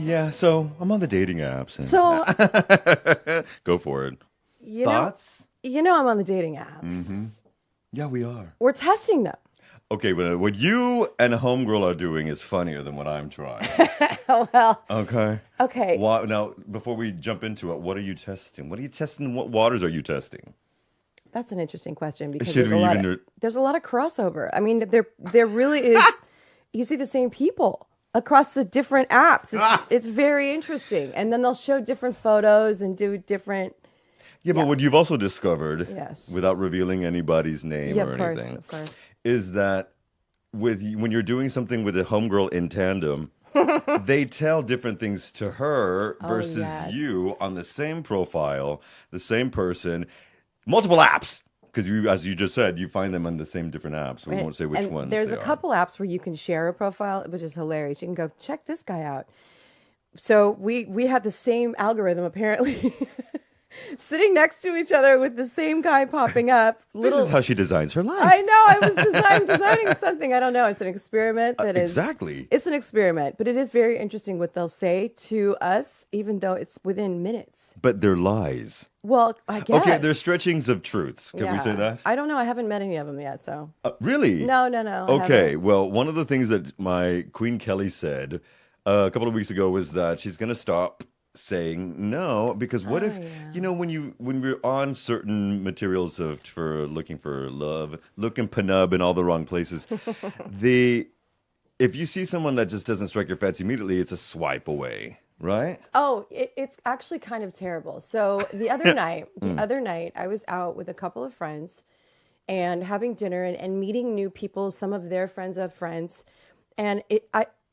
Yeah, so I'm on the dating apps. So Go for it. Thoughts? I'm on the dating apps. Mm-hmm. Yeah, we are. We're testing them. Okay, but what you and a homegirl are doing is funnier than what I'm trying. Well. Okay. Okay. Now, before we jump into it, what are you testing? What are you testing? What waters are you testing? That's an interesting question because there's a lot of crossover. I mean, there really is. You see the same people across the different apps. It's very interesting. And then they'll show different photos and do different. Yeah, but what you've also discovered, yes, without revealing anybody's name or anything, of course, is that when you're doing something with a homegirl in tandem, they tell different things to her versus you on the same profile, the same person, multiple apps. Because as you just said, you find them on the same different apps. We won't say which ones. There's a couple apps where you can share a profile, which is hilarious. You can go, check this guy out. So we had the same algorithm, apparently. Sitting next to each other with the same guy popping up. This is how she designs her life. I know. I was designing something. I don't know. It's an experiment. Exactly. It's an experiment, but it is very interesting what they'll say to us, even though it's within minutes. But they're lies. Well, I guess. Okay, they're stretchings of truths. Can we say that? I don't know. I haven't met any of them yet, so. Really? No. Okay, well, one of the things that my Queen Kelly said a couple of weeks ago was that she's going to stop saying no, because what if when we're on certain materials for looking for love, looking penub in all the wrong places, if you see someone that just doesn't strike your fancy immediately, it's a swipe away, right? Oh, it's actually kind of terrible. So the other night I was out with a couple of friends and having dinner and meeting new people, some of their friends of friends, and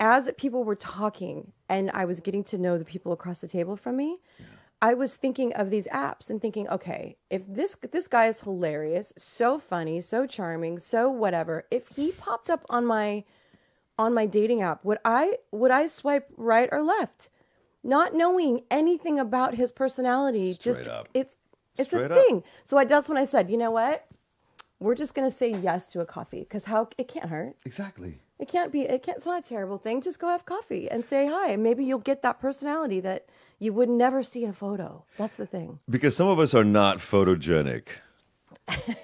as people were talking and I was getting to know the people across the table from me, I was thinking of these apps and thinking, okay, if this guy is hilarious, so funny, so charming, so whatever, if he popped up on my dating app, would I swipe right or left? Not knowing anything about his personality. Straight up. It's a thing. So that's when I said, you know what? We're just going to say yes to a coffee because it can't hurt. Exactly. It's not a terrible thing. Just go have coffee and say hi. And maybe you'll get that personality that you would never see in a photo. That's the thing. Because some of us are not photogenic.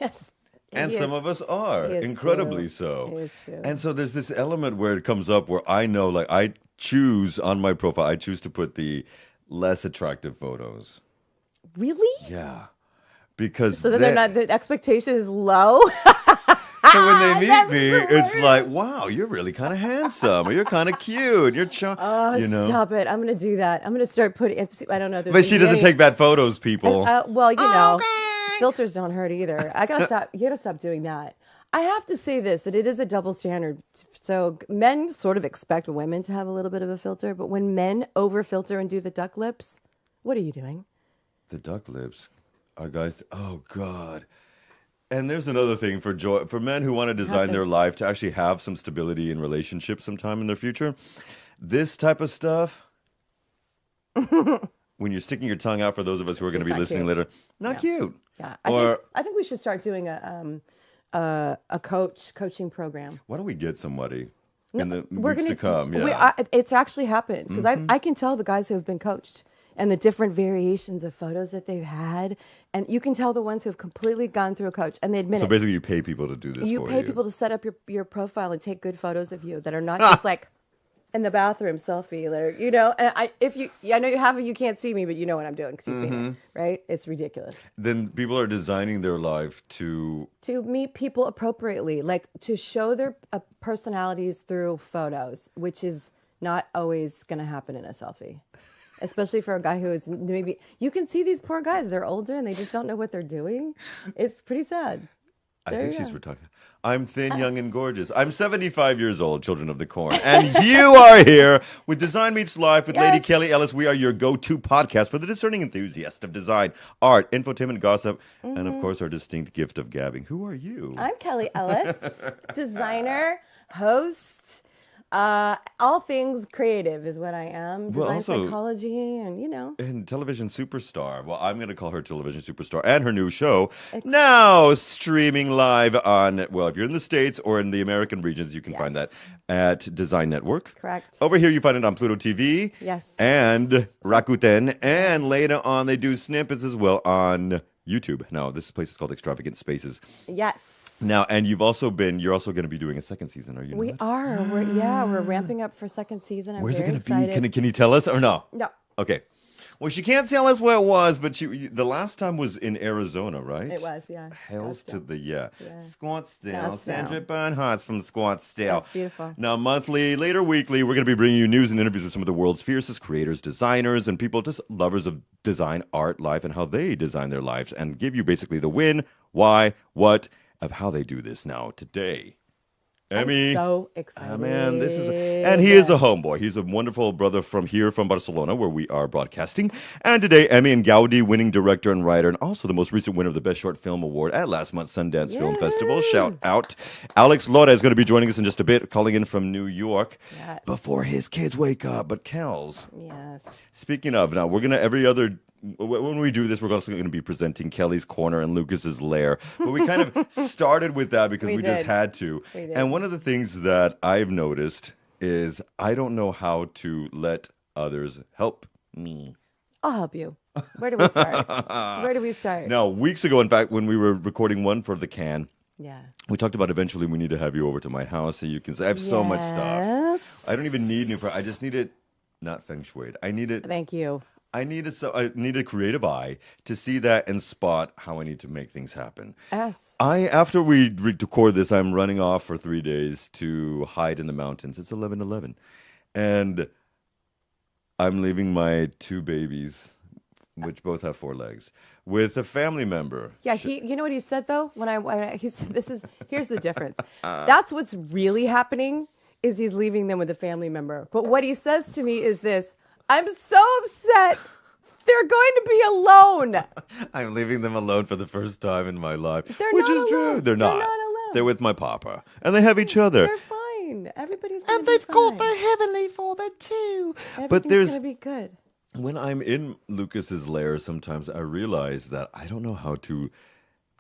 Yes. And some of us are, incredibly so. It is true. And so there's this element where it comes up where I know, like, I choose on my profile, I choose to put the less attractive photos. Really? Yeah. Because so that the expectation is low? So when they meet me, it's like, wow, you're really kind of handsome, or you're kind of cute, you're charming. Oh, stop it! I'm going to do that. I'm going to start putting. I don't know. But she doesn't take bad photos, people. Well, filters don't hurt either. I gotta stop. You gotta stop doing that. I have to say this, that it is a double standard. So men sort of expect women to have a little bit of a filter, but when men over filter and do the duck lips, what are you doing? The duck lips are guys. Oh God. And there's another thing for men who want to design their life to actually have some stability in relationships sometime in their future. This type of stuff, when you're sticking your tongue out, for those of us who are going to be listening later, not cute. Yeah, I think we should start doing a coaching program. Why don't we get somebody in the weeks to come? It's actually happened because I can tell the guys who have been coached and the different variations of photos that they've had. And you can tell the ones who have completely gone through a coach and they admit it. So basically you pay people to do this for you. You pay people to set up your profile and take good photos of you that are not just like in the bathroom selfie. And I know you can't see me, but you know what I'm doing because you've seen it, right? It's ridiculous. Then people are designing their life to meet people appropriately, like to show their personalities through photos, which is not always going to happen in a selfie. Especially for a guy who is maybe, you can see these poor guys, they're older and they just don't know what they're doing. It's pretty sad. I think she's talking. I'm thin, young, and gorgeous. I'm 75 years old, children of the corn. And you are here with Design Meets Life with Lady Kelly Ellis. We are your go-to podcast for the discerning enthusiast of design, art, infotainment, gossip, and of course our distinct gift of gabbing. Who are you? I'm Kelly Ellis, designer, host, All things creative is what I am. Well, Design also- psychology and, you know. And television superstar. Well, I'm going to call her television superstar. And her new show, now streaming live on, well, if you're in the States or in the American regions, you can find that at Design Network. Correct. Over here, you find it on Pluto TV. Yes. And Rakuten. And later on, they do snippets as well on YouTube. Now, this place is called Extravagant Spaces. Yes. Now, and you're also going to be doing a second season, are you We not? are. We're ramping up for second season. I'm Where's it very going to be? excited. Can you tell us or no? No. Okay. Well, she can't tell us where it was, but the last time was in Arizona, right? It was, yeah. Hells to Scottsdale. the Yeah. Scottsdale. Scottsdale. Sandra Bernhardt's from Scottsdale. That's beautiful. Now, monthly, later weekly, we're going to be bringing you news and interviews with some of the world's fiercest creators, designers, and people just lovers of design, art, life, and how they design their lives, and give you basically the when, why, what of how they do this now today. Emmy. I'm so excited. Man, this is, and he is a homeboy. He's a wonderful brother from Barcelona, where we are broadcasting. And today, Emmy and Gaudi winning director and writer, and also the most recent winner of the Best Short Film Award at last month's Sundance Film Festival. Shout out. Alex Lora is going to be joining us in just a bit, calling in from New York before his kids wake up. But Kels, speaking of, now we're going to when we do this, we're also going to be presenting Kelly's Corner and Lucas's Lair. But we kind of started with that because we just had to. And one of the things that I've noticed is I don't know how to let others help me. I'll help you. Where do we start? Now, weeks ago, in fact, when we were recording one for the can, we talked about eventually we need to have you over to my house so you can say, I have so much stuff. I don't even need new furniture. I just need it, not feng shui. I need it. Thank you. I need a creative eye to see that and spot how I need to make things happen. Yes. After we record this, I'm running off for 3 days to hide in the mountains. It's 11/11. And I'm leaving my 2 babies, which both have 4 legs, with a family member. Yeah, you know what he said though? He said, here's the difference. That's what's really happening is he's leaving them with a family member. But what he says to me is this: I'm so upset. They're going to be alone. I'm leaving them alone for the first time in my life. Which is true. They're not. alone. They're with my papa. And they have each other. They're fine. Everybody's And they've got their heavenly father too. But Everything's going to be good. When I'm in Lucas's lair, sometimes I realize that I don't know how to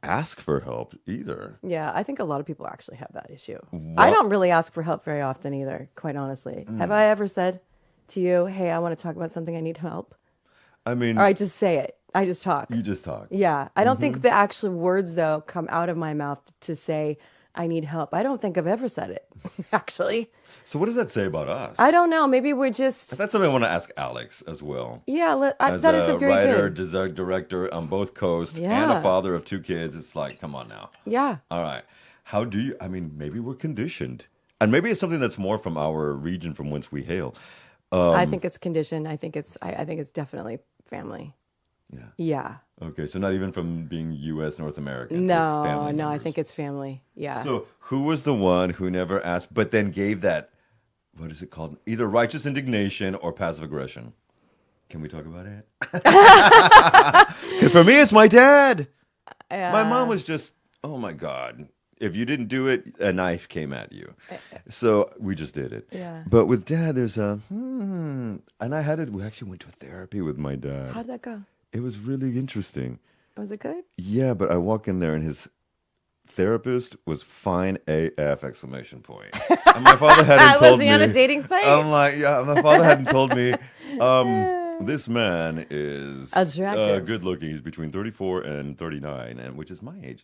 ask for help either. Yeah, I think a lot of people actually have that issue. I don't really ask for help very often either, quite honestly. Have I ever said to you, hey, I want to talk about something, I need help? I mean... Or I just say it. I just talk. You just talk. Yeah. I don't think the actual words, though, come out of my mouth to say, I need help. I don't think I've ever said it, actually. So what does that say about us? I don't know. Maybe we're just... That's something I want to ask Alex as well. Yeah, as that is a very writer, good... director on both coasts, and a father of 2 kids. It's like, come on now. Yeah. All right. How do you... I mean, maybe we're conditioned. And maybe it's something that's more from our region from whence we hail. I think it's conditioned. I think it's definitely family. Yeah. Yeah. Okay, so not even from being U.S. North American. No, it's family members. I think it's family. Yeah. So who was the one who never asked, but then gave that, what is it called? Either righteous indignation or passive aggression. Can we talk about it? Because for me, it's my dad. My mom was just, oh my God. If you didn't do it, a knife came at you. So we just did it. Yeah. But with dad, there's and we actually went to therapy with my dad. How'd that go? It was really interesting. Was it good? Yeah, but I walk in there and his therapist was fine AF exclamation point. And my father hadn't told me. Was he on a dating site? I'm like, yeah, my father hadn't told me. This man is attractive. Good looking. He's between 34 and 39, and which is my age.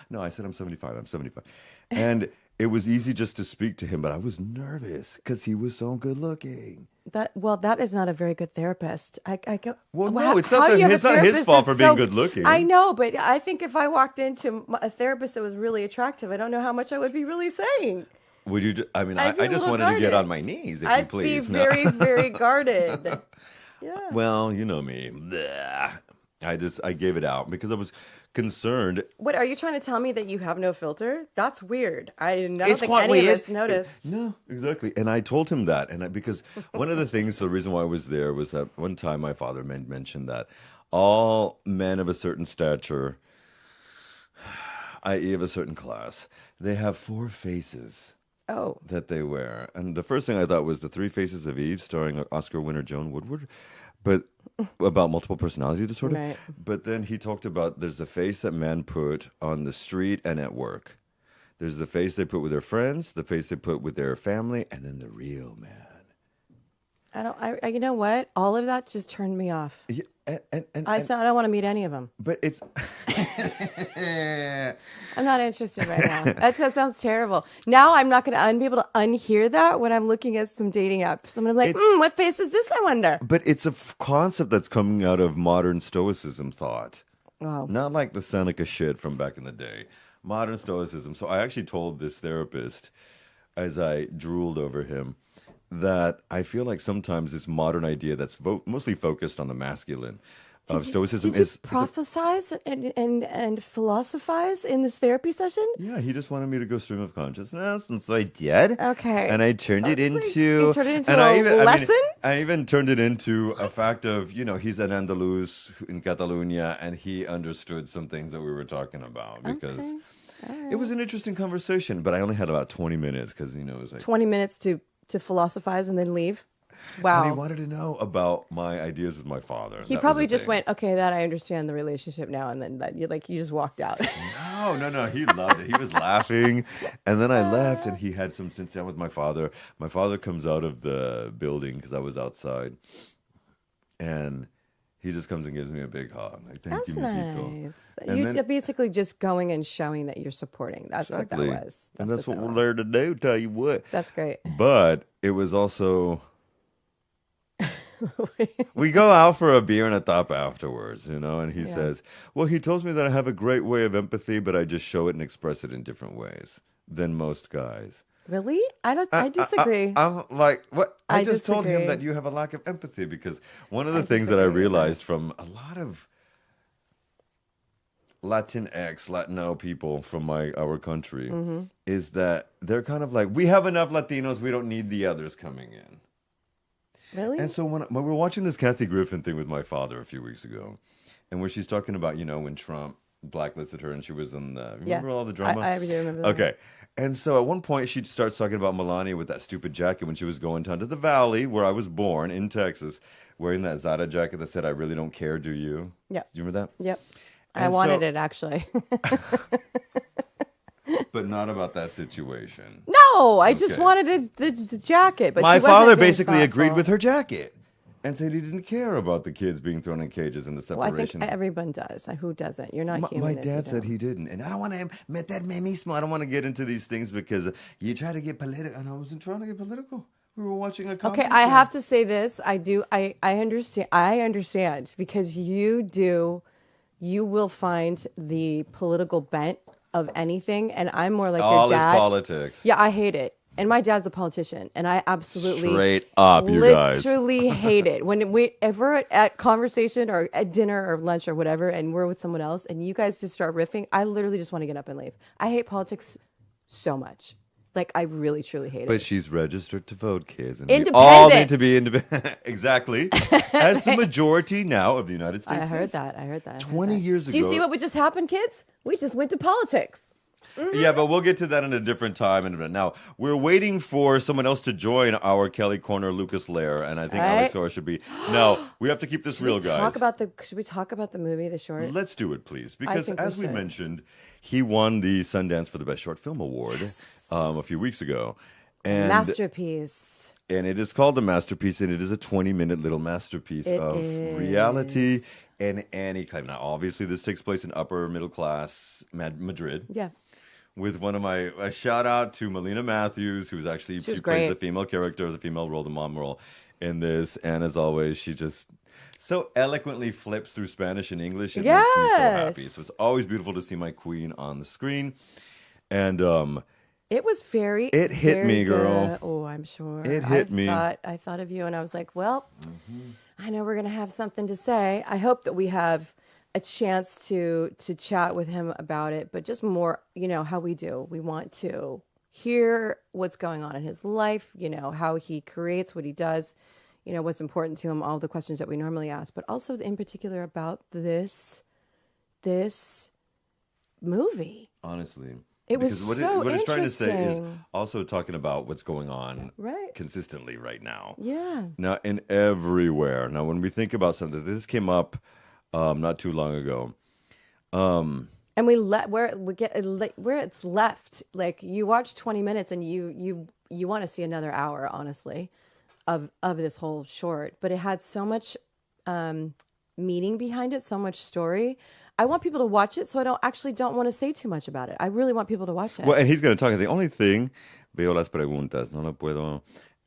No, I said I'm 75. I'm 75. And it was easy just to speak to him, but I was nervous because he was so good looking. That is not a very good therapist. No, it's not his fault for being good looking. I know, but I think if I walked into a therapist that was really attractive, I don't know how much I would be really saying. Would you? I mean, I just wanted to get on my knees, if you please. I'd be very, very guarded. Yeah. Well, you know me. I gave it out because I was concerned. What, are you trying to tell me that you have no filter? That's weird. I don't think any of us noticed. No, exactly. And I told him that. And because one of the things, the reason why I was there was that one time my father mentioned that all men of a certain stature, i.e. of a certain class, they have 4 faces. Oh. that they wear. And the first thing I thought was The Three Faces of Eve, starring Oscar winner Joan Woodward, but about multiple personality disorder. Right. But then he talked about there's the face that men put on the street and at work. There's the face they put with their friends, the face they put with their family, and then the real man. You know what? All of that just turned me off. Yeah, I don't want to meet any of them. but it's I'm not interested right now. That sounds terrible. Now I'm not going to be able to unhear that when I'm looking at some dating apps. I'm going to be like, what face is this, I wonder? But it's a concept that's coming out of modern stoicism thought. Wow. Not like the Seneca shit from back in the day. Modern stoicism. So I actually told this therapist, as I drooled over him, that I feel like sometimes this modern idea that's mostly focused on the masculine of stoicism is prophesize and philosophize in this therapy session? Yeah, he just wanted me to go stream of consciousness, and so I did. Okay. And I turned it into lesson? I even turned it into a fact of, he's an Andalus in Catalonia, and he understood some things that we were talking about because it was an interesting conversation, but I only had about 20 minutes because, it was like 20 minutes to philosophize and then leave. Wow. And he wanted to know about my ideas with my father. He probably just went, okay, that I understand the relationship now, and then you just walked out. No. He loved it. He was laughing. And then I left, and he had some sit down with my father. My father comes out of the building because I was outside. And he just comes and gives me a big hug. Like, thank you, mijito. Nice. You're basically just going and showing that you're supporting. That's exactly what that was. That's what we'll learn to do, tell you what. That's great. But it was also... we go out for a beer and a top afterwards, and he says, well, he tells me that I have a great way of empathy, but I just show it and express it in different ways than most guys. Really? I disagree. I'm like, what? I just told him disagree. that you have a lack of empathy because one of the things that I realized from a lot of Latino people from our country is that they're kind of like, we have enough Latinos, we don't need the others coming in. Really? And so when we were watching this Kathy Griffin thing with my father a few weeks ago, and where she's talking about, when Trump blacklisted her and she was in the, remember all the drama? I do remember that. Okay. And so at one point she starts talking about Melania with that stupid jacket when she was going down to the valley where I was born in Texas, wearing that Zara jacket that said, I really don't care, do you? Yeah. Do you remember that? Yep. I wanted it, actually. But not about that situation. No, I just wanted the jacket. But my she wasn't father being basically thoughtful. agreed with her jacket and said he didn't care about the kids being thrown in cages and the separation. Well, I think everyone does. Who doesn't? You're not human. My dad said he didn't. And I don't want to meter me mismo. I don't want to get into these things because you try to get political. And I wasn't trying to get political. We were watching a comedy I show. have to say this. I understand. I understand because you will find the political bent of anything. And I'm more like all your dad. All is politics. Yeah, I hate it. And my dad's a politician, and I absolutely straight up, you guys, literally hate it. When we ever at conversation or at dinner or lunch or whatever, and we're with someone else, and you guys just start riffing, I literally just want to get up and leave. I hate politics so much. Like, I really, truly hate it. But she's registered to vote, kids. And independent. We all need to be independent. Exactly. As the majority now of the United States. I heard that. 20 years ago. Do you see what just happened, kids? We just went to politics. Mm-hmm. Yeah, but we'll get to that in a different time. And now we're waiting for someone else to join our Kelly Corner, Lucas Lair, and I think Alex Lora should be. No, we have to keep this real, guys. Should we talk about the movie, The Short? Let's do it, please, because as we mentioned, he won the Sundance for the Best Short Film Award a few weeks ago, and masterpiece. And it is called a masterpiece, and it is a 20-minute little masterpiece of reality and anti-claim. Now, obviously, this takes place in upper middle class Madrid. Yeah. With one of a shout out to Melina Matthews, who's actually she plays the female character, the female role, the mom role in this. And as always, she just so eloquently flips through Spanish and English. It makes me so happy. So it's always beautiful to see my queen on the screen. And it was very. It hit very me, girl. Good. Oh, I'm sure. It hit me. I thought of you, and I was like, well, I know we're gonna have something to say. I hope that we have a chance to chat with him about it, but just more, how we do. We want to hear what's going on in his life, how he creates what he does, what's important to him, all the questions that we normally ask, but also in particular about this movie. Honestly, It was Because so what it's trying to say is interesting. also talking about what's going on Right. consistently right now. Yeah. Now, in everywhere. Now, when we think about something, this came up not too long ago. And we let where we get where it's left. Like you watch 20 minutes and you want to see another hour, honestly, of this whole short. But it had so much meaning behind it, so much story. I want people to watch it, so I don't want to say too much about it. I really want people to watch it. Well, and he's going to talk. The only thing, veo las preguntas, no lo puedo.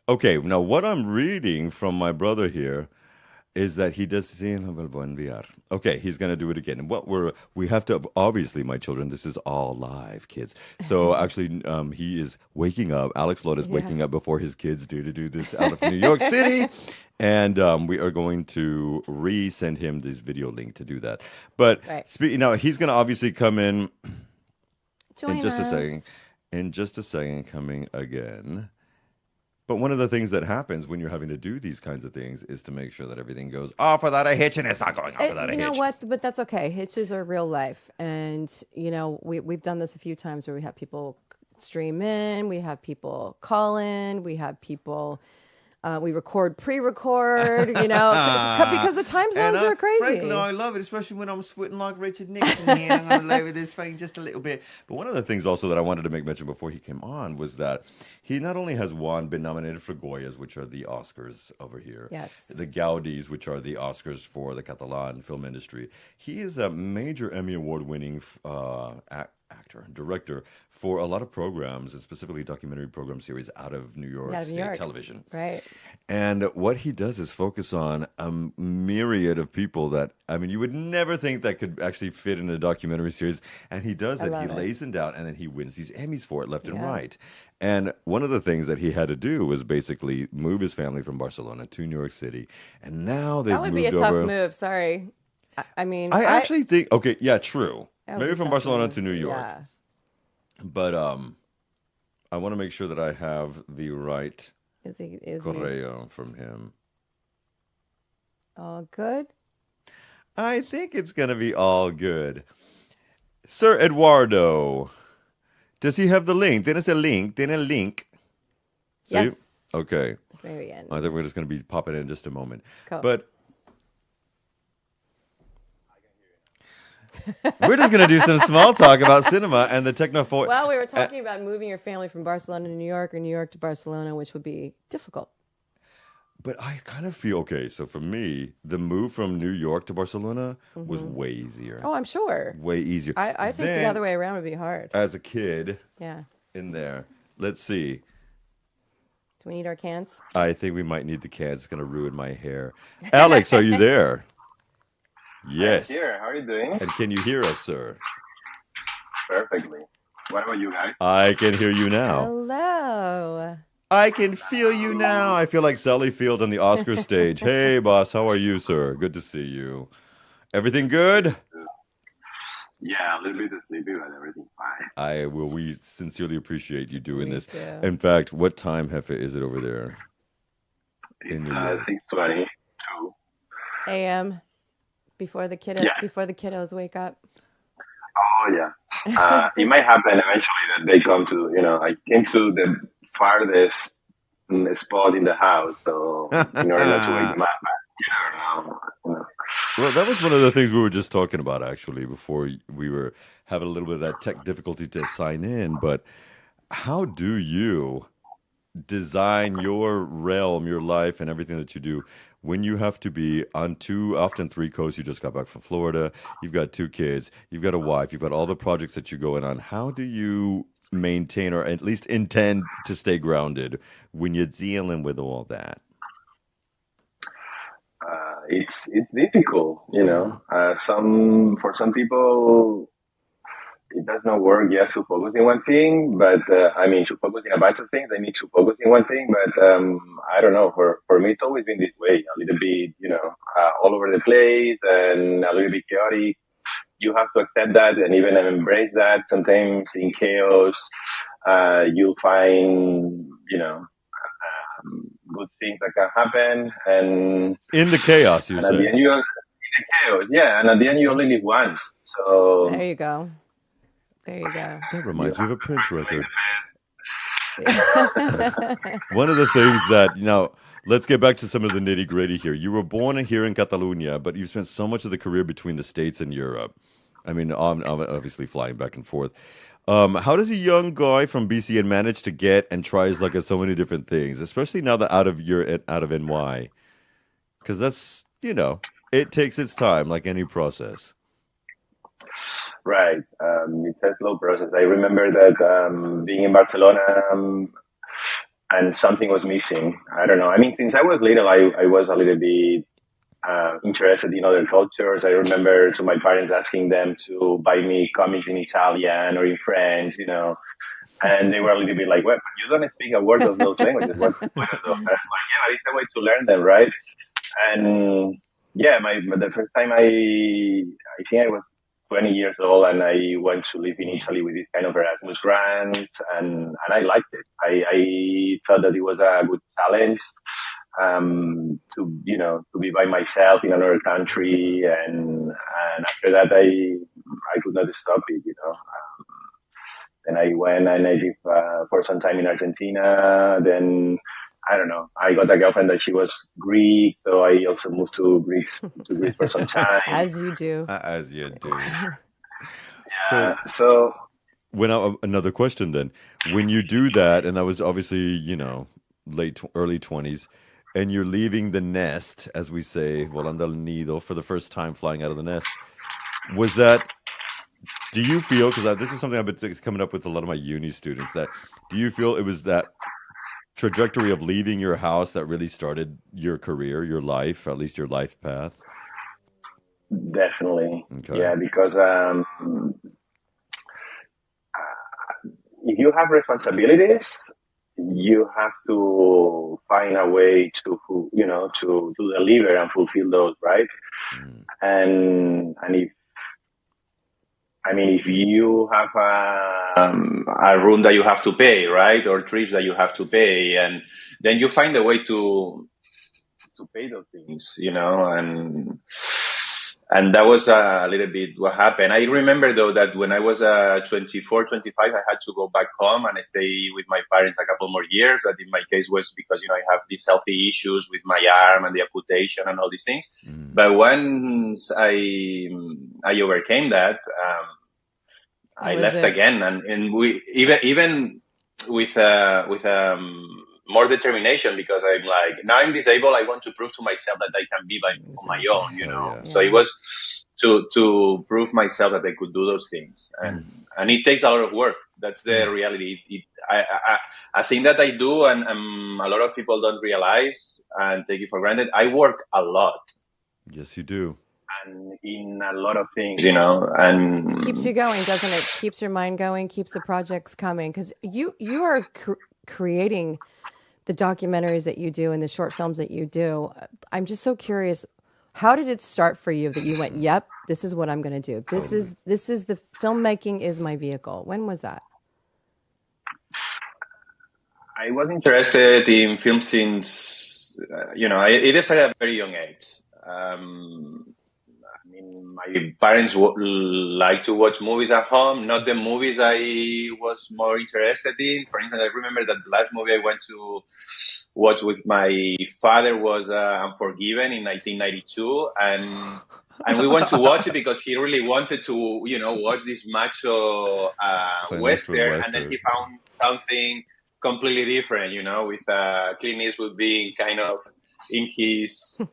Okay, now what I'm reading from my brother here is that he does. Sí, lo vuelvo a enviar. Okay, he's going to do it again. And what we have to, obviously, my children, this is all live, kids. So actually, he is waking up. Alex Lora is waking up before his kids do to do this out of New York City. And we are going to resend him this video link to do that. But now he's going to obviously come in Join in just us. a second. In just a second, coming again. But one of the things that happens when you're having to do these kinds of things is to make sure that everything goes off without a hitch, and it's not going off without a hitch. You know what? But that's okay. Hitches are real life, and we've done this a few times where we have people stream in, we have people call in, we have people. We record, pre-record, because the time zones are crazy. Frankly, I love it, especially when I'm sweating like Richard Nixon here. I'm going to lower this thing just a little bit. But one of the things also that I wanted to make mention before he came on was that he not only has been nominated for Goyas, which are the Oscars over here. Yes. The Gaudis, which are the Oscars for the Catalan film industry. He is a major Emmy Award-winning actor, director for a lot of programs, and specifically documentary program series out of New York State Television. Right. And what he does is focus on a myriad of people that, you would never think that could actually fit in a documentary series. And he does that. He lays them down, and then he wins these Emmys for it left and right. And one of the things that he had to do was basically move his family from Barcelona to New York City. And now they've moved over. That would be a tough move. Sorry. I actually think, okay, yeah, true. Maybe from Barcelona to New York. Yeah. But I want to make sure that I have the right correo from him. All good? I think it's going to be all good. Sir Eduardo, does he have the link? Tienes el link? Tiene el link? See? Yes. Okay. Very good. I think we're just going to be popping in just a moment. Cool. But we're just going to do some small talk about cinema and the technophobia. Well, we were talking about moving your family from Barcelona to New York or New York to Barcelona, which would be difficult. But I kind of feel, okay, so for me, the move from New York to Barcelona was way easier. Oh, I'm sure. Way easier. I think the other way around would be hard. As a kid, yeah, in there, let's see. Do we need our cans? I think we might need the cans. It's going to ruin my hair. Alex, are you there? Yes. I'm here. How are you doing? And can you hear us, sir? Perfectly. What about you guys? I can hear you now. Hello. I can feel you now. I feel like Sally Field on the Oscar stage. Hey, boss, how are you, sir? Good to see you. Everything good? Yeah, a little bit sleepy, but everything's fine. We sincerely appreciate you doing this. Too. In fact, what time, Jefe, is it over there? It's 6:22 a.m. Before the kiddos wake up. Oh yeah. It might happen eventually that they come to. I came to the farthest spot in the house, so in order not to wake them up. You never know. Well, that was one of the things we were just talking about, actually, before we were having a little bit of that tech difficulty to sign in. But how do you design your realm, your life, and everything that you do when you have to be on often three coasts? You just got back from Florida. You've got 2 kids. You've got a wife. You've got all the projects that you're going on. How do you maintain, or at least intend to stay grounded when you're dealing with all that? It's difficult, for some people it does not work just to focus in one thing, but to focus in a bunch of things, they need to focus in one thing. But I don't know. For me, it's always been this way, a little bit, all over the place and a little bit chaotic. You have to accept that and even embrace that. Sometimes in chaos, you'll find, good things that can happen. And in the chaos, you say. At the end, in the chaos, yeah. And at the end, you only live once. So there you go. There you go. That reminds me of a Prince record. One of the things that, let's get back to some of the nitty gritty here. You were born here in Catalonia, but you've spent so much of the career between the States and Europe. I mean, obviously flying back and forth. How does a young guy from BC manage to get and try his luck at so many different things, especially now that out of NY? Because that's, it takes its time, like any process. Right. It's a slow process. I remember that being in Barcelona and something was missing. I don't know. I mean, since I was little, I was a little bit interested in other cultures. I remember to my parents asking them to buy me comics in Italian or in French, and they were a little bit like, well, you don't speak a word of those languages. What's the point of those? And I was like, yeah, it's a way to learn them, right? And yeah, the first time I think I was 20 years old, and I went to live in Italy with this kind of Erasmus grant, and I liked it. I thought that it was a good challenge to be by myself in another country, and after that I could not stop it. Then I went and I lived for some time in Argentina. Then I don't know. I got a girlfriend that she was Greek, so I also moved to Greece for some time. As you do. As you do. Yeah. So another question then. When you do that, and that was obviously, early 20s, and you're leaving the nest, as we say, volando al nido, for the first time flying out of the nest, was that... Do you feel, because this is something I've been coming up with a lot of my uni students, do you feel it was that trajectory of leaving your house that really started your career, your life, or at least your life path? Definitely. Okay. Yeah, because if you have responsibilities, you have to find a way to deliver and fulfill those, right? And if you have a room that you have to pay, right, or trips that you have to pay, and then you find a way to pay those things, and that was a little bit what happened. I remember, though, that when I was 24, 25, I had to go back home and I stay with my parents a couple more years. But in my case was because, I have these healthy issues with my arm and the amputation and all these things. But once I overcame that, I left again. And we even with more determination, because I'm like, now I'm disabled. I want to prove to myself that I can be on my own, Yeah. So it was to prove myself that I could do those things, and it takes a lot of work. That's the reality. I think that I do, and a lot of people don't realize and take it for granted. I work a lot. Yes, you do. And in a lot of things, and keeps you going, doesn't it? Keeps your mind going, keeps the projects coming, because you are creating the documentaries that you do and the short films that you do. I'm just so curious, how did it start for you that you went, yep, this is what I'm going to do. This is the filmmaking is my vehicle. When was that? I was interested in film since, I decided at a very young age. My parents like to watch movies at home, not the movies I was more interested in. For instance, I remember that the last movie I went to watch with my father was Unforgiven in 1992, and we went to watch it because he really wanted to, watch this macho Western, and then he found something completely different, with Clint Eastwood being kind of in his,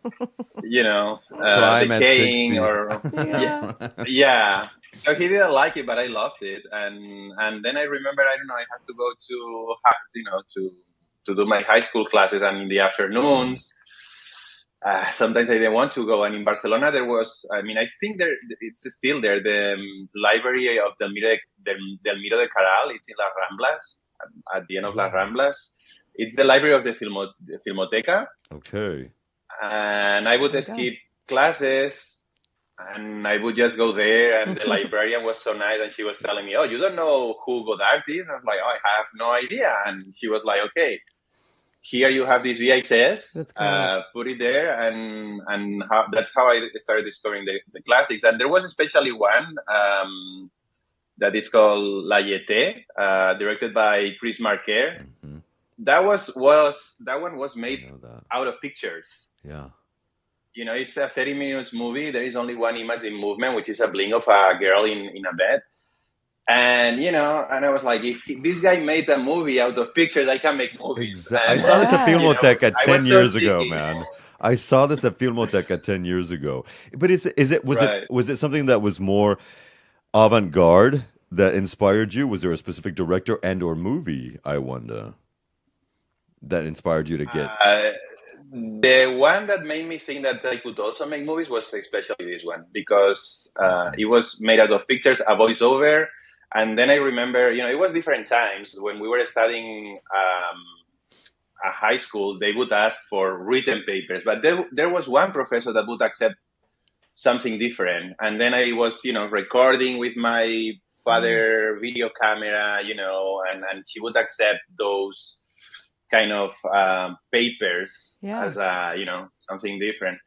decaying or yeah. So he didn't like it, but I loved it, and then I remember, I had to go to do my high school classes, and in the afternoons, sometimes I didn't want to go. And in Barcelona, there was, I think it's still there, the library of Del Miro de Caral. It's in Las Ramblas, at the end of Las Ramblas. It's the library of the Filmoteca. Okay. And I would skip classes, and I would just go there, and the librarian was so nice, and she was telling me, oh, you don't know who Godard is? I was like, oh, I have no idea. And she was like, okay, here you have this VHS, put it there, and that's how I started discovering the classics. And there was especially one that is called La Yete, directed by Chris Marker. Mm-hmm. That one was made out of pictures. Yeah. You know, it's a 30 minutes movie. There is only one image in movement, which is a blink of a girl in a bed. And, you know, and I was like, if this guy made a movie out of pictures, I can make movies. Exactly. And, I saw this at Filmoteca 10 years ago, cheeky. man. I saw this at Filmoteca 10 years ago. But was it something that was more avant-garde that inspired you? Was there a specific director and or movie, I wonder, that inspired you to get? The one that made me think that I could also make movies was especially this one, because it was made out of pictures, a voiceover. And then I remember, you know, it was different times. When we were studying a high school, they would ask for written papers. But there was one professor that would accept something different. And then I was, you know, recording with my father video camera, you know, and she would accept those kind of papers as you know, something different.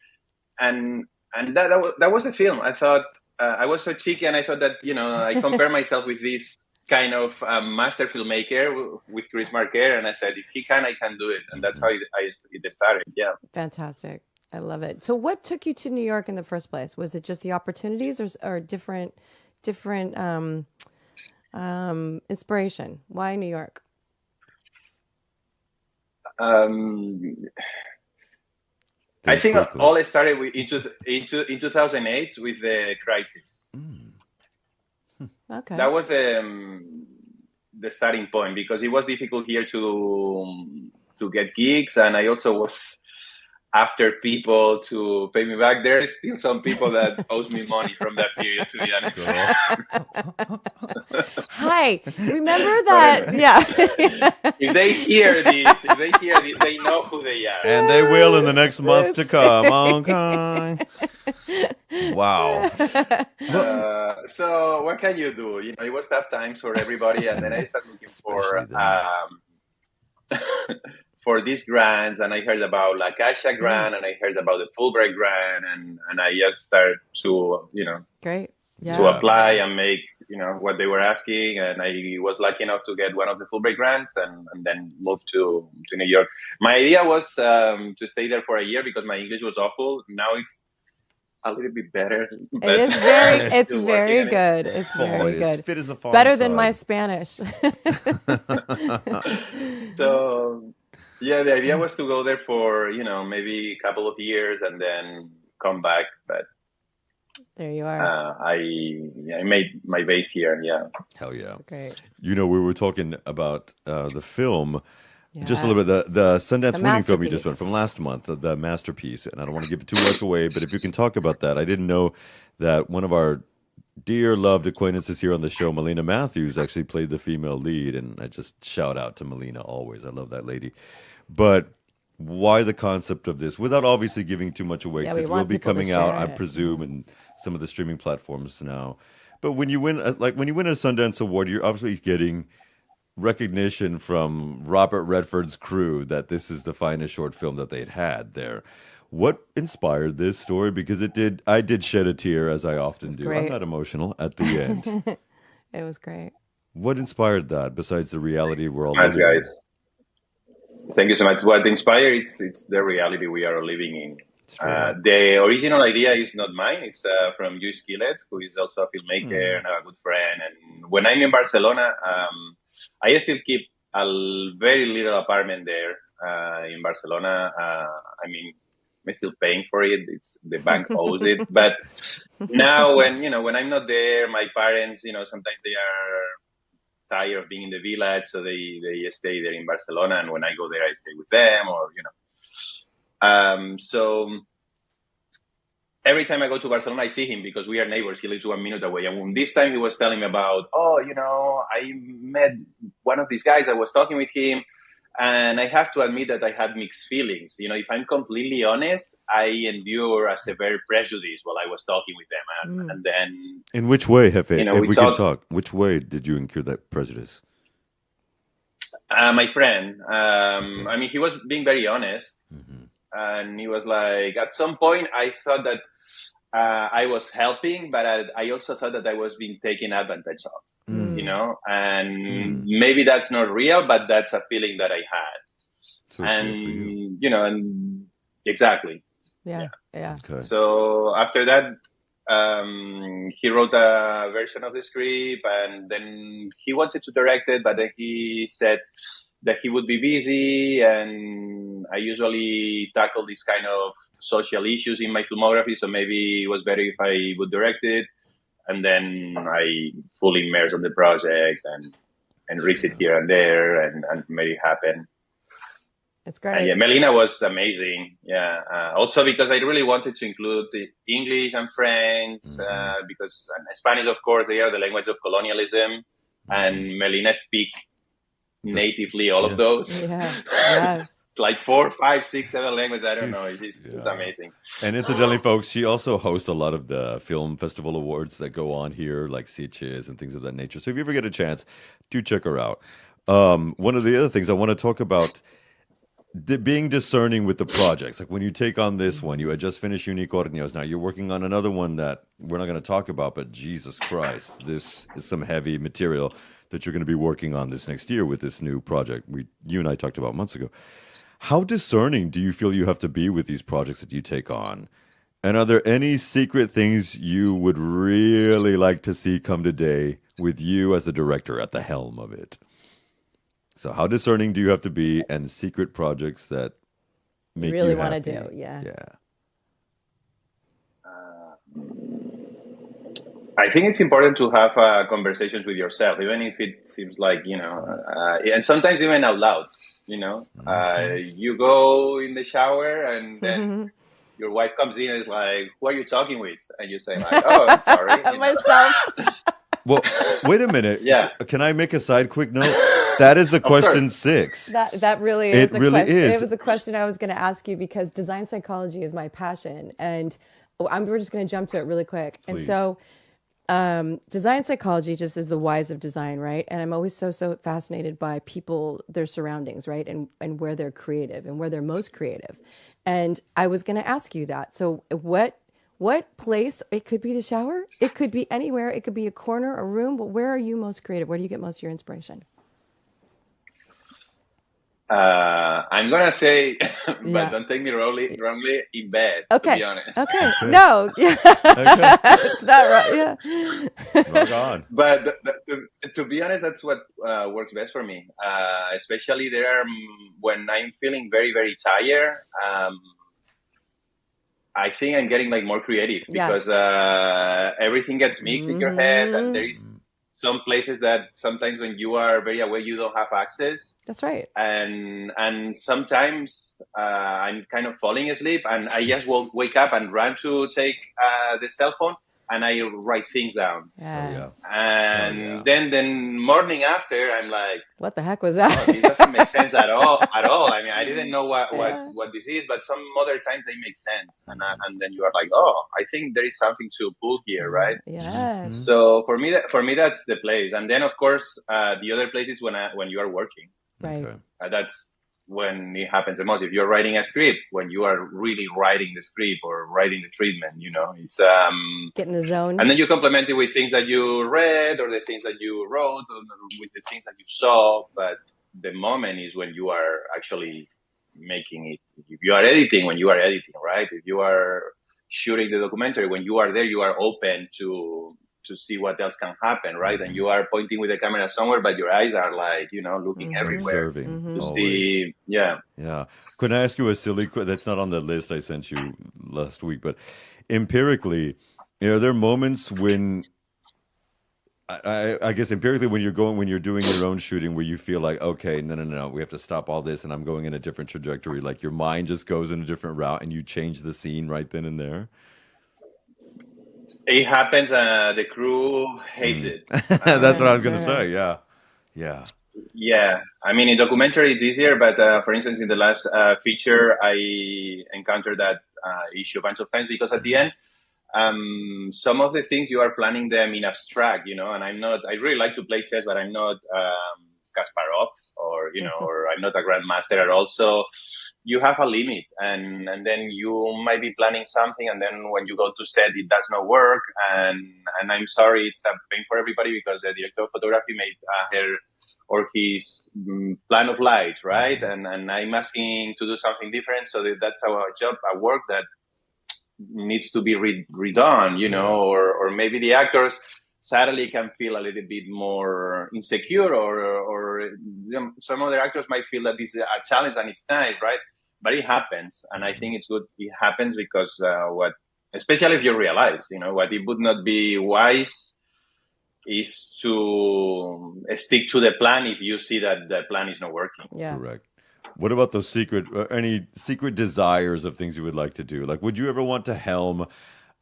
And that was the film. I thought I was so cheeky, and I thought that, you know, I compare myself with this kind of master filmmaker with Chris Marker, and I said, if he can, I can do it. And that's how it started. Yeah. Fantastic. I love it. So what took you to New York in the first place? Was it just the opportunities or different inspiration? Why New York? I think all it started in 2008 with the crisis. Okay. That was the starting point, because it was difficult here to get gigs, and I also was after people to pay me back. There is still some people that owes me money from that period, to be honest. Hi, remember that? Yeah. If they hear this, they know who they are. And they will in the next month to come. Okay. Wow. So what can you do? You know, it was tough times for everybody, and then I started looking for these grants, and I heard about La Caixa grant, and I heard about the Fulbright grant, and I just started to, you know, to apply and make, you know, what they were asking, and I was lucky enough to get one of the Fulbright grants, and then moved to New York. My idea was to stay there for a year because my English was awful. Now it's a little bit better. It's very good. It's very good. Fit as a better than my Spanish. So, yeah, the idea was to go there for, you know, maybe a couple of years and then come back. But there you are. I made my base here. Yeah. Hell yeah. Great. You know, we were talking about the film. Yes. Just a little bit, the Sundance winning film you just went from last month, the masterpiece. And I don't want to give too much away, but if you can talk about that. I didn't know that one of our dear loved acquaintances here on the show, Melina Matthews, actually played the female lead. And I just shout out to Melina always. I love that lady. But why the concept of this, without obviously giving too much away, because it will be coming out, I presume, in some of the streaming platforms now. But when you win, when you win a Sundance Award, you're obviously getting recognition from Robert Redford's crew that this is the finest short film that they'd had there. What inspired this story? Because I did shed a tear, as I often do. Great. I'm not emotional at the end. It was great. What inspired that besides the reality we're all living in? Guys. Thank you so much. What inspired it's the reality we are living in. The original idea is not mine. It's from Lluís Quillet, who is also a filmmaker and a good friend. And when I'm in Barcelona, I still keep a very little apartment there in Barcelona. I mean, I'm still paying for it. The bank owes it. But now when I'm not there, my parents, sometimes they are tired of being in the village, so they stay there in Barcelona. And when I go there, I stay with them, or so every time I go to Barcelona, I see him because we are neighbors. He lives 1 minute away. And this time he was telling me about, I met one of these guys. I was talking with him, and I have to admit that I had mixed feelings. If I'm completely honest, I endure a severe prejudice while I was talking with them. And then... In which way, Jefe? If we can talk, which way did you incur that prejudice? My friend, I mean, he was being very honest. Mm-hmm. And he was like, at some point, I thought that I was helping, but I also thought that I was being taken advantage of, you know, and maybe that's not real, but that's a feeling that I had. So it's real for And, you know, and exactly. Yeah. Okay. So after that, he wrote a version of the script, and then he wanted to direct it, but then he said that he would be busy, and I usually tackle these kind of social issues in my filmography, so maybe it was better if I would direct it, and then I fully immersed on the project and reached it here and there and made it happen. It's great. Yeah, Melina was amazing. Yeah. Also because I really wanted to include the English and French, because and Spanish, of course, they are the language of colonialism, and Melina speak natively all of those. Yeah. Yes. Like 4, 5, 6, 7 languages. I don't know. It's amazing. And incidentally, folks, she also hosts a lot of the film festival awards that go on here, like Sitges and things of that nature. So if you ever get a chance, do check her out. One of the other things I want to talk about, being discerning with the projects. Like when you take on this one, you had just finished Unicornios. Now you're working on another one that we're not going to talk about, but Jesus Christ, this is some heavy material that you're going to be working on this next year with this new project you and I talked about months ago. How discerning do you feel you have to be with these projects that you take on? And are there any secret things you would really like to see come today with you as the director at the helm of it? So how discerning do you have to be, and secret projects that make really you want happy? to do? Yeah. I think it's important to have conversations with yourself, even if it seems like, you know, and sometimes even out loud, you know. You go in the shower and then your wife comes in and is like, who are you talking with? And you say like, oh, I'm sorry. You know? Myself. Well, wait a minute. Yeah. Can I make a side quick note? That is the question 6. That really is. It really is. It was a question I was going to ask you because design psychology is my passion, and we're just going to jump to it really quick. Please. And so, design psychology just is the whys of design, right? And I'm always so fascinated by people, their surroundings, right, and where they're creative and where they're most creative. And I was going to ask you that. So, what place? It could be the shower. It could be anywhere. It could be a corner, a room. But where are you most creative? Where do you get most of your inspiration? I'm gonna say, but don't take me wrongly, in bed. Okay. To be honest. Okay. No. Yeah. Okay. It's not right. Yeah. Rock on. But to be honest, that's what works best for me. Especially when I'm feeling very, very tired. I think I'm getting like more creative because everything gets mixed in your head, and there is some places that sometimes when you are very aware, you don't have access. That's right. And sometimes I'm kind of falling asleep, and I just will wake up and run to take the cell phone, and I write things down. Yes. And then morning after, I'm like, what the heck was that? Oh, it doesn't make sense at all. I mean, I didn't know what this is, but some other times they make sense. And then you are like, oh, I think there is something to pull here, right? Yes. So for me, that's the place. And then, of course, the other place is when you are working. Right. Okay. That's when it happens the most. If you're writing a script, when you are really writing the script or writing the treatment, you know, it's get in the zone. And then you complement it with things that you read or the things that you wrote or with the things that you saw. But the moment is when you are actually making it. If you are editing, when you are editing, right? If you are shooting the documentary, when you are there, you are open to see what else can happen, right? And you are pointing with the camera somewhere, but your eyes are like, you know, looking everywhere. Observing. To see, yeah. Could I ask you a silly question? That's not on the list I sent you last week, but empirically, are there moments when, I guess empirically, when you're doing your own shooting, where you feel like, okay, no, we have to stop all this, and I'm going in a different trajectory. Like your mind just goes in a different route, and you change the scene right then and there. It happens. The crew hates it. That's what I was going to say. Yeah. Yeah. I mean, in documentary, it's easier. But for instance, in the last feature, I encountered that issue a bunch of times because at the end, some of the things you are planning them in abstract, you know, and I really like to play chess, but I'm not Kasparov or or, you know, or I'm not a grandmaster at all. So you have a limit, and then you might be planning something, and then when you go to set, it does not work. And I'm sorry, it's a pain for everybody, because the director of photography made her or his plan of light, right? And I'm asking to do something different. So that's our job, our work that needs to be redone, you know, or maybe the actors sadly can feel a little bit more insecure, or you know, some other actors might feel that this is a challenge and it's nice, right? But it happens, and I think it's good it happens, because especially if you realize, you know, what it would not be wise is to stick to the plan if you see that the plan is not working. Yeah. Correct. What about those any secret desires of things you would like to do? Like, would you ever want to helm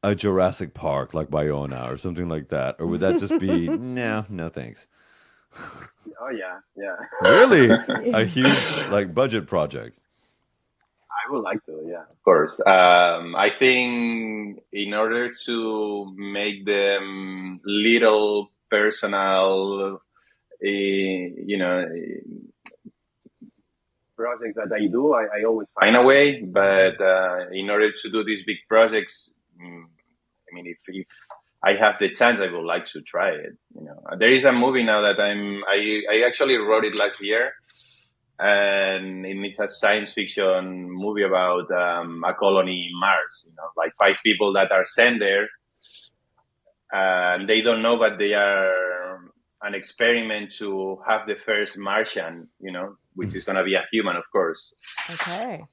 a Jurassic Park like Bayona or something like that? Or would that just be, no thanks? Oh, yeah. Really? A huge, like, budget project? I would like to, yeah, of course. I think in order to make them little personal, you know, projects that I do, I always find a way. But in order to do these big projects, I mean, if I have the chance, I would like to try it. You know, there is a movie now that I actually wrote it last year, and it's a science fiction movie about a colony in Mars. You know, like 5 people that are sent there, and they don't know, but they are an experiment to have the first Martian. You know, which is going to be a human, of course. Okay.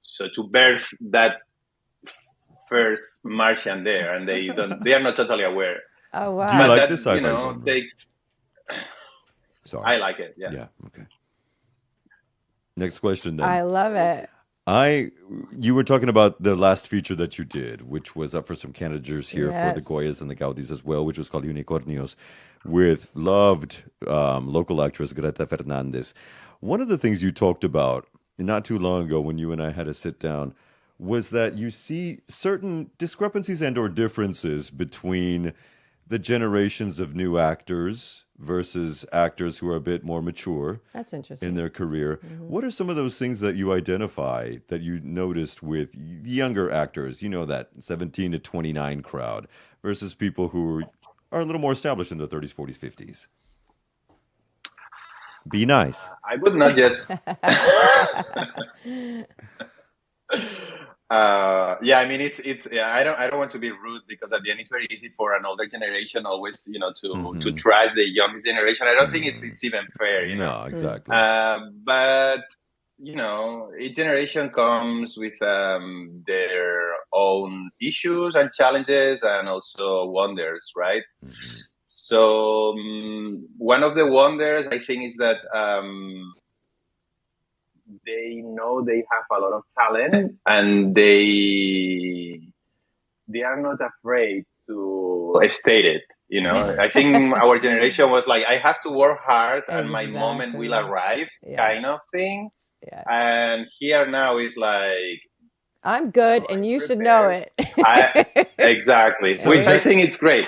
So to birth that first Martian there, and they are not totally aware. Oh, wow. Do you like that, this sci-fi you know, genre? takes... Sorry. I like it, yeah. Yeah, okay. Next question then. I love it. You were talking about the last feature that you did, which was up for some candidates here for the Yes. Goyas and the Gaudis as well, which was called Unicornios, with loved local actress Greta Fernandez. One of the things you talked about not too long ago when you and I had a sit down was that you see certain discrepancies and or differences between the generations of new actors versus actors who are a bit more mature That's interesting. in their career. What are some of those things that you identify that you noticed with younger actors, you know, that 17 to 29 crowd versus people who are a little more established in their 30s, 40s, 50s? Be nice. I would not just... yeah, I mean, it's yeah, I don't want to be rude, because at the end it's very easy for an older generation always, you know, to trash the youngest generation. I don't think it's even fair, you know. No, exactly. But you know, each generation comes with their own issues and challenges, and also wonders, right? So one of the wonders, I think, is that they know they have a lot of talent, and they are not afraid to state it. You know, I think our generation was like, I have to work hard and my moment will arrive, kind of thing. Yeah. And here now is like, I'm good, and you should know it. Exactly. Which I think it's great.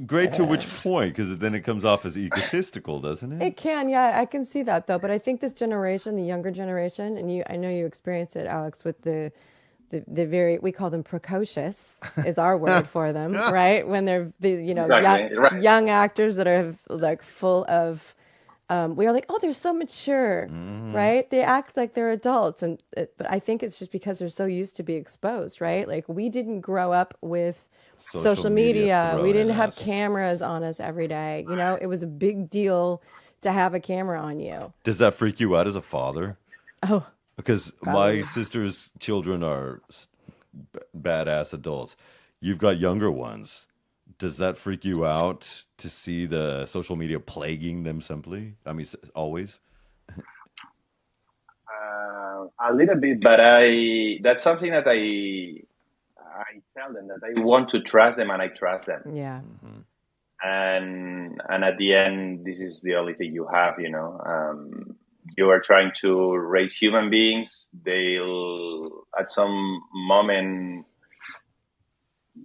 Great to which point? Because then it comes off as egotistical, doesn't it? It can, yeah. I can see that, though. But I think this generation, the younger generation, and I know you experience it, Alex, with the very, we call them precocious, is our word for them, right? When they're young actors that are like full of, we are like, oh, they're so mature, right? They act like they're adults, but I think it's just because they're so used to be exposed, right? Like, we didn't grow up with social media. We didn't have cameras on us every day. You know, it was a big deal to have a camera on you. Does that freak you out as a father? Oh, because my sister's children are badass adults. You've got younger ones. Does that freak you out to see the social media plaguing them simply? I mean, always? A little bit, but that's something that I tell them, that I want to trust them, and I trust them. Yeah. And at the end, this is the only thing you have, you know. You are trying to raise human beings. They'll, at some moment,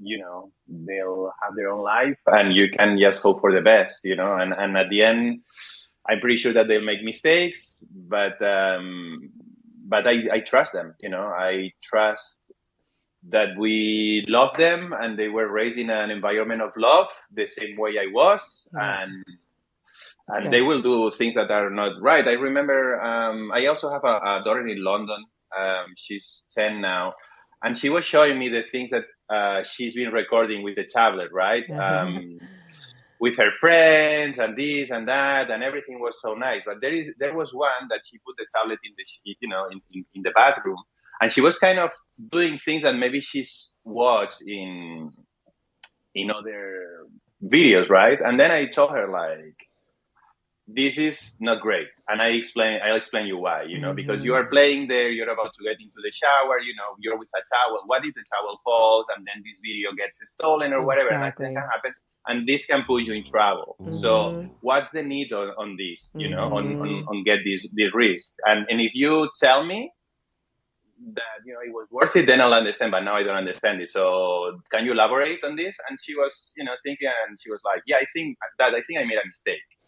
you know, they'll have their own life, and you can just hope for the best, you know. And at the end, I'm pretty sure that they'll make mistakes, but I trust them. I trust that we love them and they were raised in an environment of love the same way I was. And they will do things that are not right. I remember I also have a daughter in London. She's 10 now. And she was showing me the things that she's been recording with the tablet, right? With her friends and this and that, and everything was so nice. But there was one that she put the tablet in the bathroom, and she was kind of doing things that maybe she's watched in other videos, right? And then I told her, like, this is not great. And I'll explain you why, because you are playing there, you're about to get into the shower, you're with a towel. What if the towel falls and then this video gets stolen or whatever? Exactly. And that can happen. And this can put you in trouble. So what's the need on this, on get this risk? And if you tell me that, it was worth it, then I'll understand. But now I don't understand it. So can you elaborate on this? And she was, thinking, and she was like, yeah, I think I made a mistake.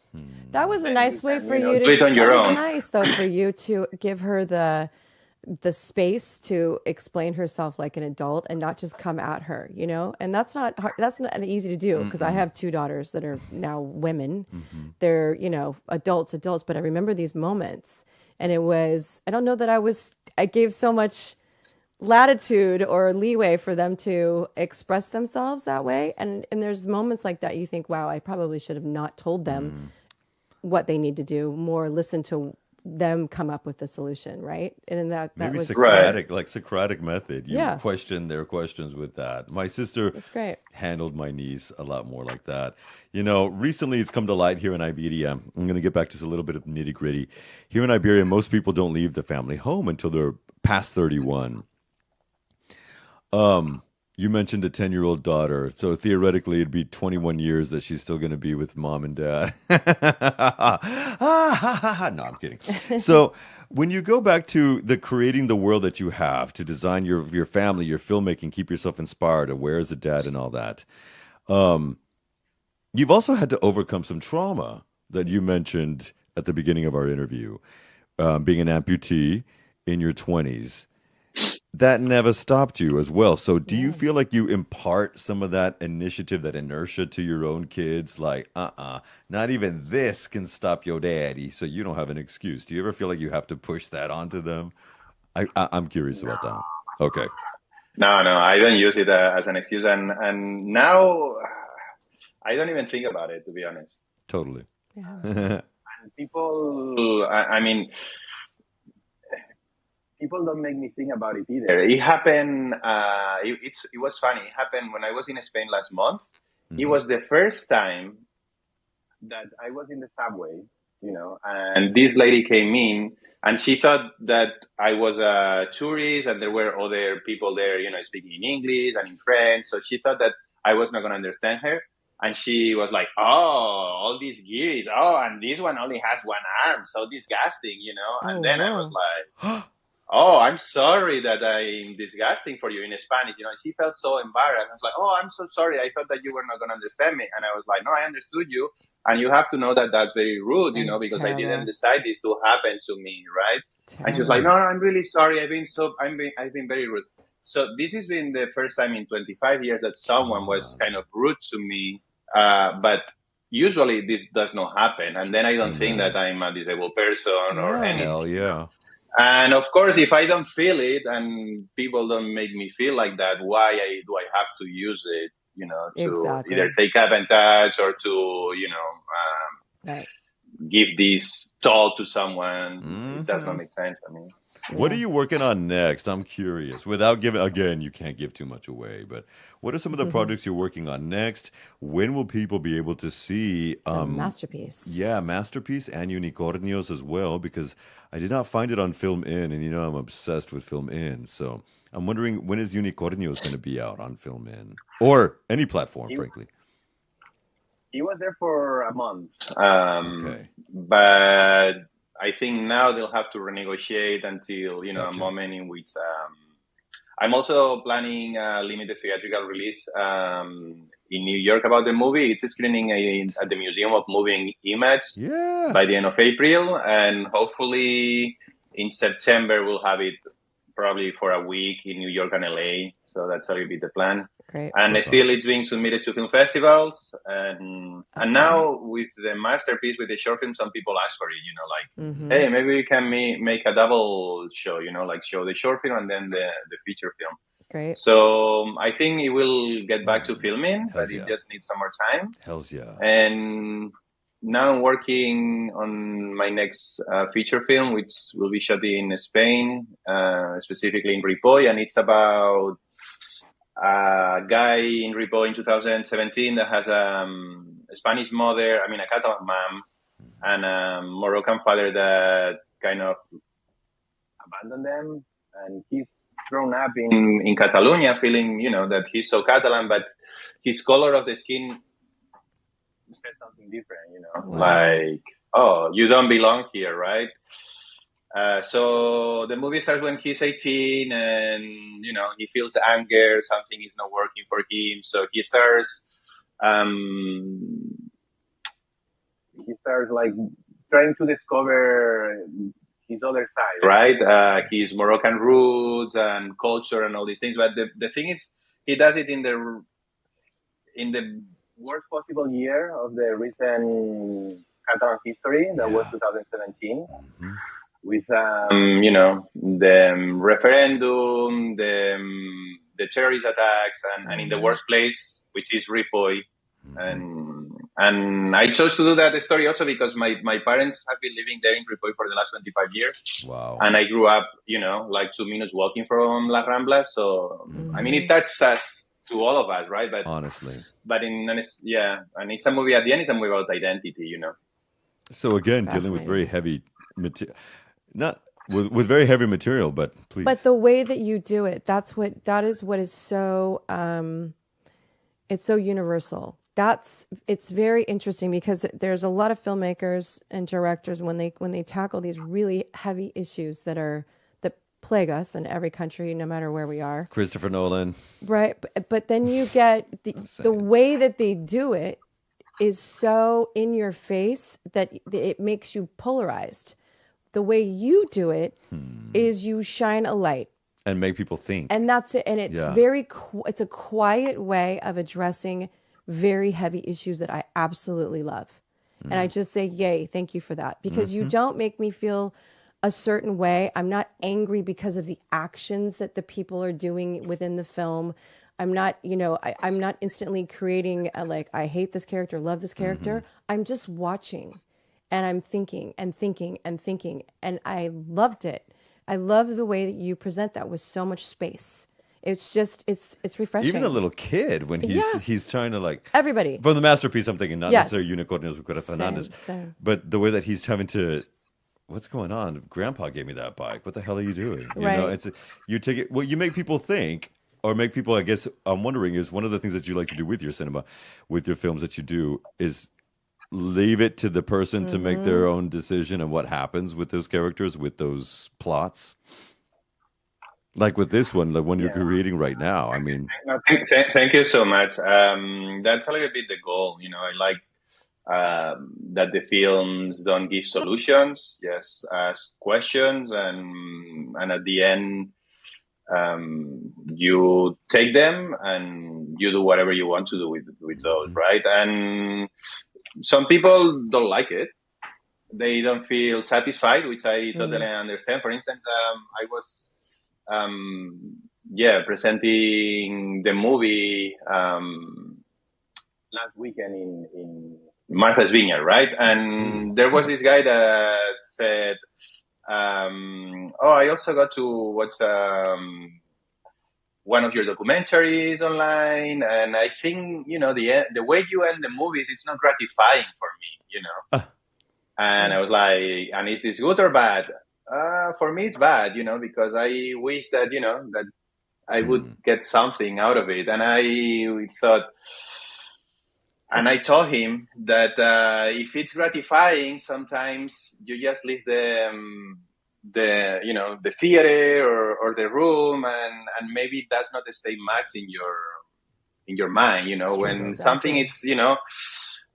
That was a nice way for you to do it on your own. That was nice, though, for you to give her the space to explain herself like an adult and not just come at her, And that's not hard. That's not easy to do, because I have two daughters that are now women. They're, adults, but I remember these moments, and it was, I don't know that I gave so much latitude or leeway for them to express themselves that way. And there's moments like that you think, wow, I probably should have not told them what they need to do, more listen to them come up with the solution, right? And that maybe was Socratic, like Socratic method. You Yeah. question their questions with that. My sister That's great. handled my niece a lot more like that. Recently it's come to light here in Iberia. I'm going to get back to a little bit of nitty gritty. Here in Iberia, most people don't leave the family home until they're past 31. You mentioned a 10-year-old daughter, so theoretically it'd be 21 years that she's still going to be with mom and dad. No, I'm kidding. So when you go back to the creating the world that you have to design your family, your filmmaking, keep yourself inspired, aware as a dad and all that, you've also had to overcome some trauma that you mentioned at the beginning of our interview, being an amputee in your 20s. That never stopped you as well. So do you feel like you impart some of that initiative, that inertia to your own kids? Like, not even this can stop your daddy, so you don't have an excuse. Do you ever feel like you have to push that onto them? I'm curious about that. Okay. No, I don't use it as an excuse. And now I don't even think about it, to be honest. Totally. Yeah. And people, people don't make me think about it either. It happened, it was funny. It happened when I was in Spain last month. It was the first time that I was in the subway, and this lady came in, and she thought that I was a tourist and there were other people there, speaking in English and in French. So she thought that I was not going to understand her. And she was like, oh, all these gears. Oh, and this one only has one arm. So disgusting, And then I was like, oh, I'm sorry that I'm disgusting for you in Spanish. And she felt so embarrassed. I was like, oh, I'm so sorry. I thought that you were not going to understand me. And I was like, no, I understood you. And you have to know that that's very rude, because I didn't decide this to happen to me, right? Terrible. And she was like, no, I'm really sorry. I've been very rude. So this has been the first time in 25 years that someone was kind of rude to me. But usually this does not happen. And then I don't think that I'm a disabled person or anything. Hell yeah. And of course, if I don't feel it and people don't make me feel like that, why do I have to use it, to either take advantage or to, give this toll to someone? It does not make sense for me. What are you working on next? I'm curious. Without giving, again, you can't give too much away, but what are some of the projects you're working on next? When will people be able to see Masterpiece? Yeah, Masterpiece and Unicornios as well, because I did not find it on Film In, and I'm obsessed with Film In. So I'm wondering, when is Unicornios going to be out on Film In or any platform, frankly? He was there for a month, okay. But I think now they'll have to renegotiate until, Gotcha. a moment in which I'm also planning a limited theatrical release in New York about the movie. It's screening at the Museum of Moving Image by the end of April, and hopefully in September we'll have it probably for a week in New York and LA. So that's a little bit the plan. Great. And still it's being submitted to film festivals. And now with the masterpiece, with the short film, some people ask for it, hey, maybe we can make a double show, like show the short film and then the feature film. Great. So I think it will get back to filming, but it just needs some more time. Hells yeah. And now I'm working on my next feature film, which will be shot in Spain, specifically in Ripoll, and it's about a guy in Ripoll in 2017 that has a Spanish mother, a Catalan mom, and a Moroccan father that kind of abandoned them. And he's grown up in Catalonia feeling, that he's so Catalan, but his color of the skin said something different, Wow. Like, oh, you don't belong here, right? So the movie starts when he's 18 and, he feels anger, something is not working for him. So he starts like trying to discover his other side, right? His Moroccan roots and culture and all these things. But the thing is, he does it in the worst possible year of the recent Catalan history, that was 2017. With the referendum, the terrorist attacks, and in the worst place, which is Ripoll, and I chose to do that story also because my parents have been living there in Ripoll for the last 25 years. Wow! And I grew up, like 2 minutes walking from La Rambla, so it touches us to all of us, right? But honestly, and it's a movie. At the end, it's a movie about identity, So again, dealing with very heavy material. Not with very heavy material, but please. But the way that you do it, that is what is so it's so universal. It's very interesting because there's a lot of filmmakers and directors when they tackle these really heavy issues that plague us in every country, no matter where we are. Christopher Nolan. Right, but then you get the way that they do it is so in your face that it makes you polarized. The way you do it is you shine a light and make people think, and that's it. And it's it's a quiet way of addressing very heavy issues that I absolutely love. And I just say, yay, thank you for that, because you don't make me feel a certain way. I'm not angry because of the actions that the people are doing within the film. I'm not, I'm not instantly creating I hate this character, love this character. I'm just watching. And I'm thinking and thinking and thinking. And I loved it. I love the way that you present that with so much space. It's just, it's refreshing. Even the little kid, when he's trying to everybody. From the masterpiece, I'm thinking, not necessarily Unicornios with Cora Fernandez. Same. But the way that he's having to, what's going on? Grandpa gave me that bike. What the hell are you doing? You take it, you make people think, or make people, I guess, I'm wondering, is one of the things that you like to do with your cinema, with your films that you do, is leave it to the person to make their own decision and what happens with those characters, with those plots. Like with this one, the one you're creating right now. Thank you so much. That's a little bit the goal. I like that the films don't give solutions, just ask questions, and at the end, you take them and you do whatever you want to do with those, right? And some people don't like it. They don't feel satisfied, which I totally understand. For instance, I was presenting the movie last weekend in Martha's Vineyard, right? And there was this guy that said, I also got to watch one of your documentaries online, and I think, the way you end the movies, it's not gratifying for me, And I was like, and is this good or bad? For me, it's bad, because I wish that, that I would get something out of it. And I thought, and I told him that if it's gratifying, sometimes you just leave the theater or the room, and maybe that's not the same match in in your mind. You know, when something it's, you know,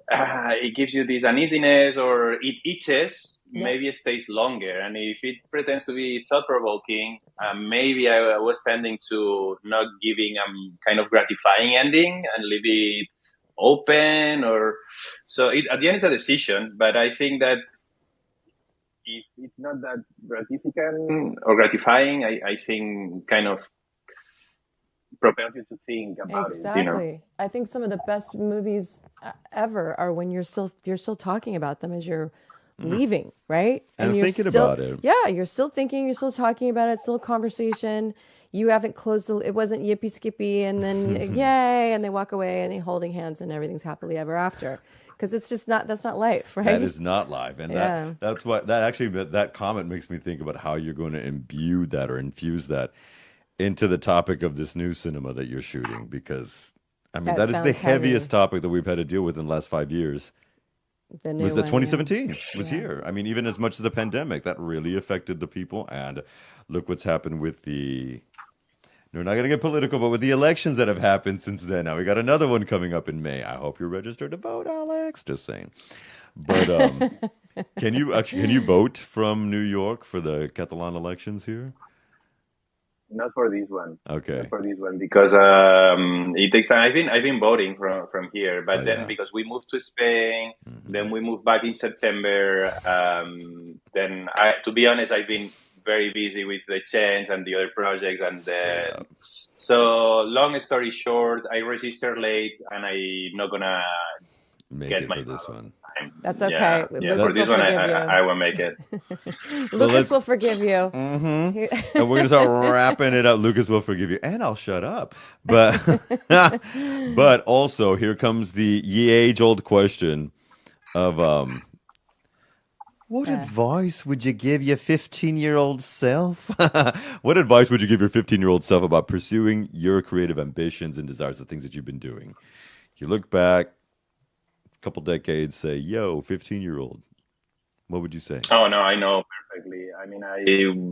it gives you this uneasiness or it itches, maybe it stays longer. And if it pretends to be thought-provoking, maybe I was tending to not giving a kind of gratifying ending and leave it open. Or so at the end, it's a decision. But I think that if it's not that gratificant or gratifying, I think kind of propels you to think about it. You know? I think some of the best movies ever are when you're still talking about them as you're leaving, right? And you're thinking still, about it. Yeah, you're still thinking, you're still talking about it, it's still a conversation. You haven't closed it wasn't yippee skippy and then yay, and they walk away and they holding hands and everything's happily ever after. Because it's just that's not life, right? That is not life. And that's what that comment makes me think about how you're going to imbue that or infuse that into the topic of this new cinema that you're shooting, because I mean that is the heaviest topic that we've had to deal with in the last 5 years. Was that 2017 was here. I mean, even as much as the pandemic, that really affected the people. And look what's happened with we're not going to get political, but with the elections that have happened since then. Now we got another one coming up in May. I hope you're registered to vote, Alex. Just saying. But can you vote from New York for the Catalan elections here? Not for this one. Okay. Not for this one because it takes time. I've been voting from here, but then because we moved to Spain, then we moved back in September. Then to be honest, I've been very busy with the change and the other projects, and so long story short, I registered late, and I'm not gonna make it for this one. That's okay. For this one, I will make it. Lucas will forgive you. And we're going to start wrapping it up. Lucas will forgive you. And I'll shut up. But but also, here comes the age-old question of what advice would you give your 15-year-old self? What advice would you give your 15-year-old self about pursuing your creative ambitions and desires, the things that you've been doing? You look back, couple decades, say, yo, 15-year-old, what would you say? Oh, no, I know perfectly. I mean, I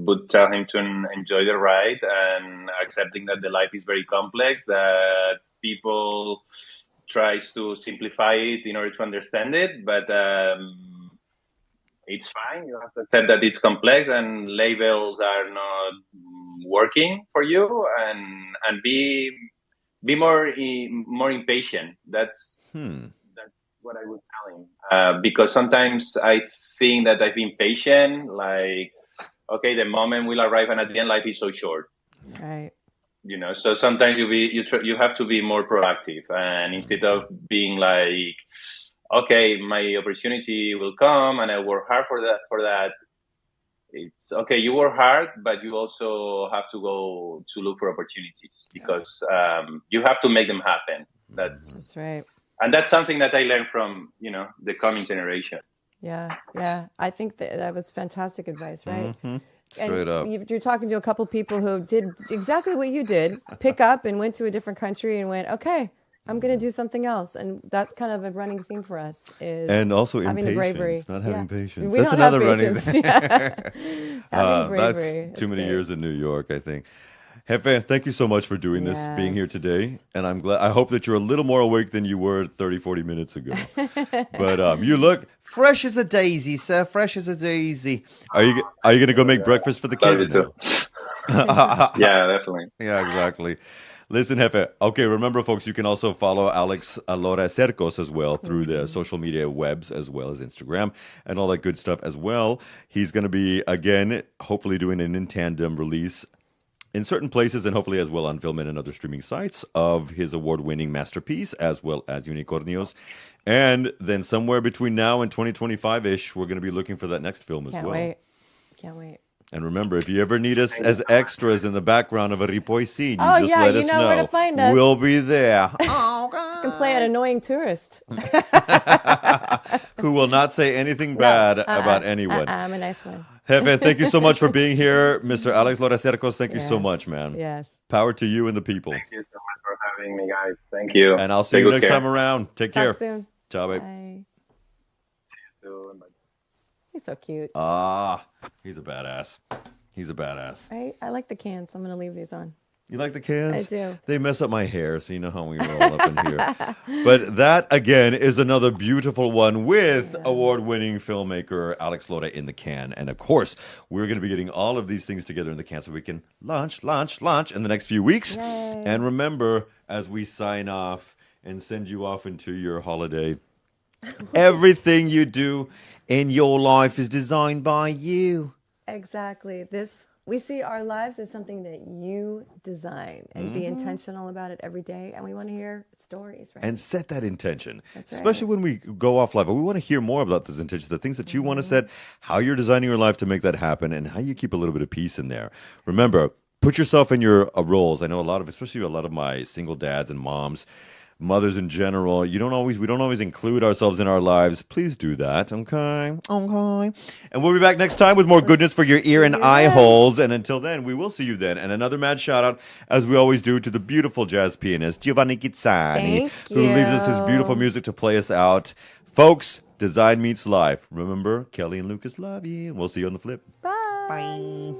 would tell him to enjoy the ride and accepting that the life is very complex, that people tries to simplify it in order to understand it, but it's fine. You have to accept that it's complex and labels are not working for you, and be more impatient. That's what I would tell him, because sometimes I think that I've been patient, like, okay, the moment will arrive, and at the end, life is so short. Right. You know, so sometimes you have to be more proactive, and instead of being like, okay, my opportunity will come, and I work hard for that. It's okay. You work hard, but you also have to go to look for opportunities, because you have to make them happen. That's right. And that's something that I learned from, the coming generation. Yeah. I think that was fantastic advice, right? Mm-hmm. Straight up. You're talking to a couple people who did exactly what you did, pick up and went to a different country and went, okay, I'm going to do something else. And that's kind of a running theme for us, is and also having the bravery. Not having patience. We That's don't another have running theme. Having bravery. That's too many years in New York, I think. Jefe, thank you so much for doing this, being here today. And I hope that you're a little more awake than you were 30, 40 minutes ago. But you look fresh as a daisy, sir. Fresh as a daisy. Are you going to go make breakfast for the kids? Yeah, definitely. Yeah, exactly. Listen, Jefe. Okay, remember, folks, you can also follow Alex Lora Cercos as well through the social media webs, as well as Instagram and all that good stuff as well. He's going to be, again, hopefully doing an in tandem release in certain places, and hopefully as well on Filmin and other streaming sites, of his award-winning masterpiece, as well as Unicornios. And then somewhere between now and 2025-ish, we're going to be looking for that next film as well. Can't wait. And remember, if you ever need us as extras in the background of a Ripoll scene, you just let us know. Where to find us. We'll be there. You can play an annoying tourist. Who will not say anything bad about anyone. I'm a nice one. Jefe, thank you so much for being here. Mr. Alex Lora Cercos, thank you so much, man. Yes. Power to you and the people. Thank you so much for having me, guys. Thank you. And I'll see you next time around. Take care. Talk soon. Ciao, babe. Bye. See you soon. Bye. He's so cute. He's a badass. He's a badass. I like the cans. I'm going to leave these on. You like the cans? I do. They mess up my hair, so you know how we roll up in here. But that, again, is another beautiful one with award-winning filmmaker Alex Lora in the can. And, of course, we're going to be getting all of these things together in the can so we can launch in the next few weeks. Yay. And remember, as we sign off and send you off into your holiday, everything you do in your life is designed by you. Exactly. We see our lives as something that you design and be intentional about it every day. And we want to hear stories, right? And set that intention. That's right. Especially when we go off live. We want to hear more about those intentions, the things that you want to set, how you're designing your life to make that happen, and how you keep a little bit of peace in there. Remember, put yourself in your roles. I know especially a lot of my single dads and mothers in general, we don't always include ourselves in our lives. Please do that, okay? Okay. And we'll be back next time with more goodness for your ear and eye holes. And until then, we will see you then. And another mad shout out, as we always do, to the beautiful jazz pianist, Giovanni Gizzani, who leaves us his beautiful music to play us out. Folks, Design Meets Life. Remember, Kelli and Lucas love you. We'll see you on the flip. Bye. Bye.